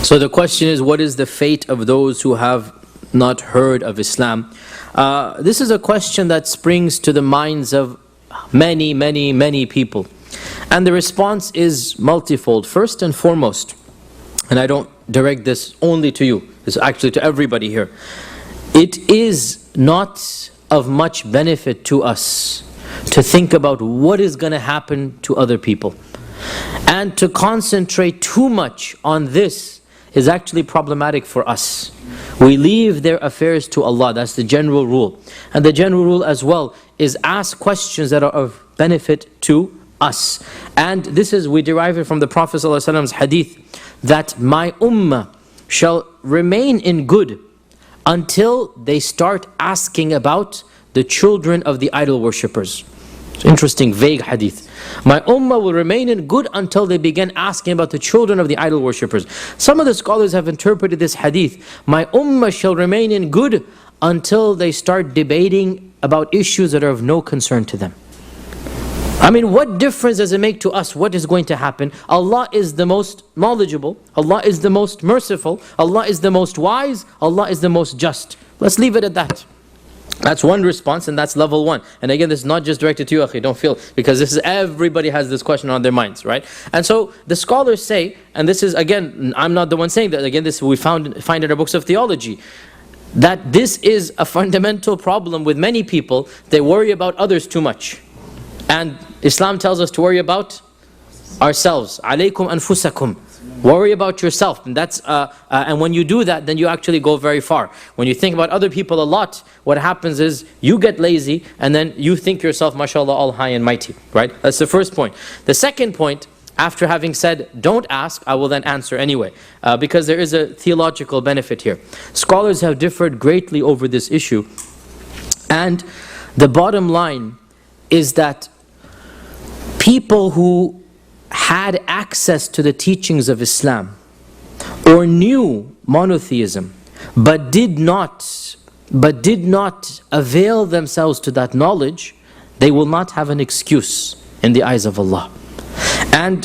So the question is, what is the fate of those who have not heard of Islam? This is a question that springs to the minds of many people. And the response is multifold. First and foremost, and I don't direct this only to you, it's actually to everybody here. It is not of much benefit to us to think about what is going to happen to other people. And to concentrate too much on this is actually problematic for us. We leave their affairs to Allah. That's the general rule. And the general rule as well is ask questions that are of benefit to us. And this is, we derive it from the Prophet ﷺ's hadith, that my ummah shall remain in good until they start asking about the children of the idol worshippers. It's interesting, vague hadith. My ummah will remain in good until they begin asking about the children of the idol worshippers. Some of the scholars have interpreted this hadith, my ummah shall remain in good until they start debating about issues that are of no concern to them. I mean, what difference does it make to us what is going to happen? Allah is the most knowledgeable, Allah is the most merciful, Allah is the most wise, Allah is the most just. Let's leave it at that. That's one response, and that's level one. And again, this is not just directed to you, akhi, don't feel, because this is, everybody has this question on their minds, right? And so the scholars say, and this is again, I'm not the one saying that, again, this we find in our books of theology, that this is a fundamental problem with many people. They worry about others too much. And Islam tells us to worry about ourselves. Alaykum anfusakum. Worry about yourself, and that's and when you do that, then you actually go very far. When you think about other people a lot, what happens is you get lazy, and then you think yourself, mashallah, all high and mighty, right? That's the first point. The second point, after having said, don't ask, I will then answer anyway, because there is a theological benefit here. Scholars have differed greatly over this issue, and the bottom line is that people who had access to the teachings of Islam or knew monotheism but did not avail themselves to that knowledge, they will not have an excuse in the eyes of Allah. And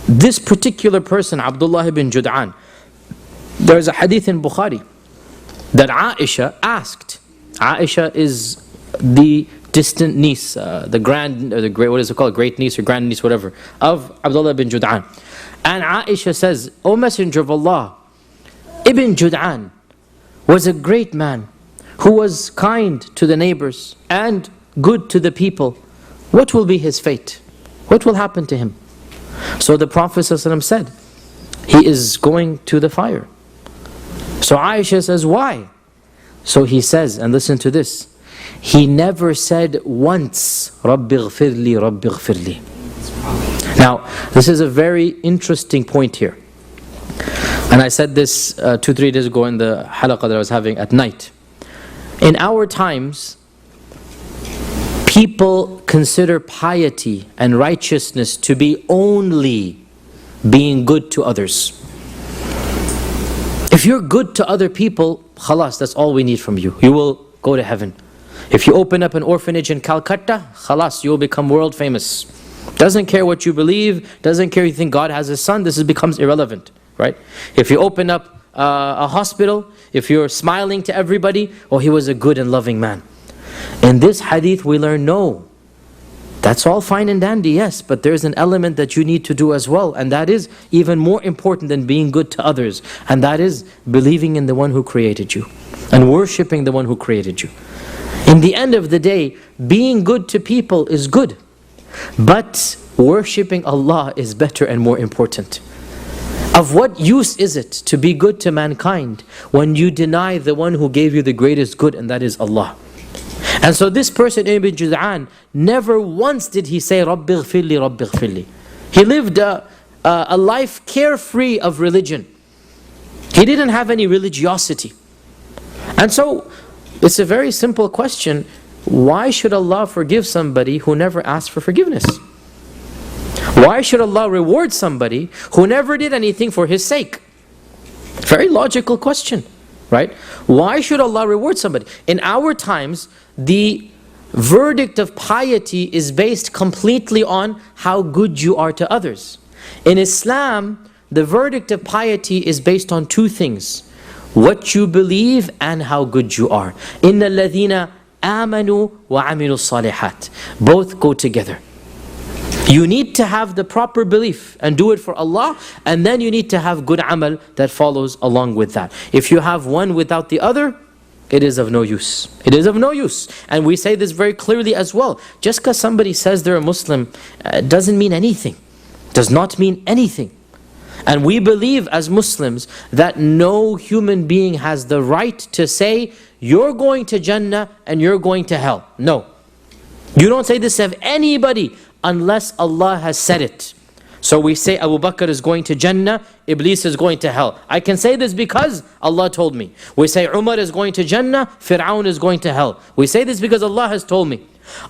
this particular person, Abdullah ibn Jud'an, there is a hadith in Bukhari that Aisha asked. Aisha is the distant niece, the grand, or the great, what is it called, great niece or grand niece, whatever, of Abdullah ibn Jud'an. And Aisha says, O Messenger of Allah, Ibn Jud'an was a great man who was kind to the neighbors and good to the people. What will be his fate? What will happen to him? So the Prophet ﷺ said, he is going to the fire. So Aisha says, why? So he says, and listen to this, he never said once, Rabbi ghfirli, Rabbi ghfirli. Now, this is a very interesting point here. And I said this 2-3 days ago in the halaqah that I was having at night. In our times, people consider piety and righteousness to be only being good to others. If you're good to other people, khalas, that's all we need from you. You will go to heaven. If you open up an orphanage in Calcutta, khalas, you will become world famous. Doesn't care what you believe, doesn't care if you think God has a son, this becomes irrelevant, right? If you open up a hospital, if you're smiling to everybody, oh, he was a good and loving man. In this hadith we learn, no, that's all fine and dandy, yes, but there's an element that you need to do as well, and that is even more important than being good to others, and that is believing in the one who created you and worshipping the one who created you. In the end of the day, being good to people is good, but worshipping Allah is better and more important. Of what use is it to be good to mankind when you deny the one who gave you the greatest good, and that is Allah? And so this person, Ibn Jud'an, never once did he say, Rabbi ghfirli, Rabbi ghfirli. He lived a life carefree of religion. He didn't have any religiosity. And so, it's a very simple question. Why should Allah forgive somebody who never asked for forgiveness? Why should Allah reward somebody who never did anything for His sake? Very logical question, right? Why should Allah reward somebody? In our times, the verdict of piety is based completely on how good you are to others. In Islam, the verdict of piety is based on two things: what you believe and how good you are. إِنَّ الَّذِينَ آمَنُوا وَعَمِلُوا الصَّالِحَاتِ. Both go together. You need to have the proper belief and do it for Allah, and then you need to have good amal that follows along with that. If you have one without the other, it is of no use. It is of no use. And we say this very clearly as well. Just because somebody says they're a Muslim doesn't mean anything. Does not mean anything. And we believe as Muslims that no human being has the right to say, you're going to Jannah and you're going to hell. No. You don't say this of anybody unless Allah has said it. So we say Abu Bakr is going to Jannah, Iblis is going to hell. I can say this because Allah told me. We say Umar is going to Jannah, Fir'aun is going to hell. We say this because Allah has told me.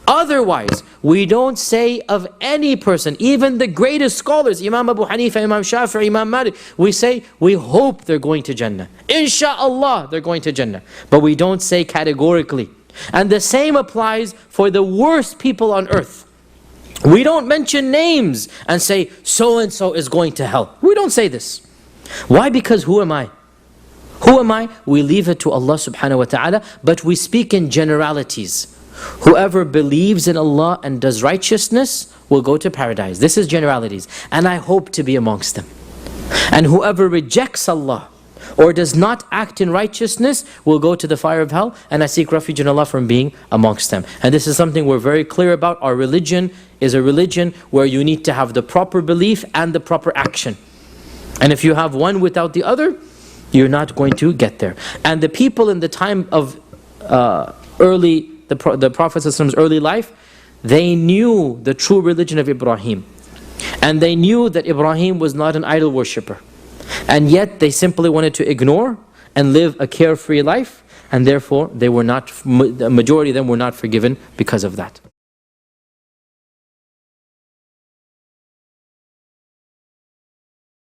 Otherwise, we don't say of any person, even the greatest scholars, Imam Abu Hanifa, Imam Shafi'i, Imam Malik, we say, we hope they're going to Jannah. Insha'Allah, they're going to Jannah. But we don't say categorically. And the same applies for the worst people on earth. We don't mention names and say, so-and-so is going to hell. We don't say this. Why? Because who am I? Who am I? We leave it to Allah subhanahu wa ta'ala, but we speak in generalities. Whoever believes in Allah and does righteousness will go to paradise. This is generalities. And I hope to be amongst them. And whoever rejects Allah or does not act in righteousness will go to the fire of hell, and I seek refuge in Allah from being amongst them. And this is something we're very clear about. Our religion is a religion where you need to have the proper belief and the proper action. And if you have one without the other, you're not going to get there. And the people in the time of the Prophet's early life, they knew the true religion of Ibrahim. And they knew that Ibrahim was not an idol worshipper. And yet they simply wanted to ignore and live a carefree life, and therefore the majority of them were not forgiven because of that.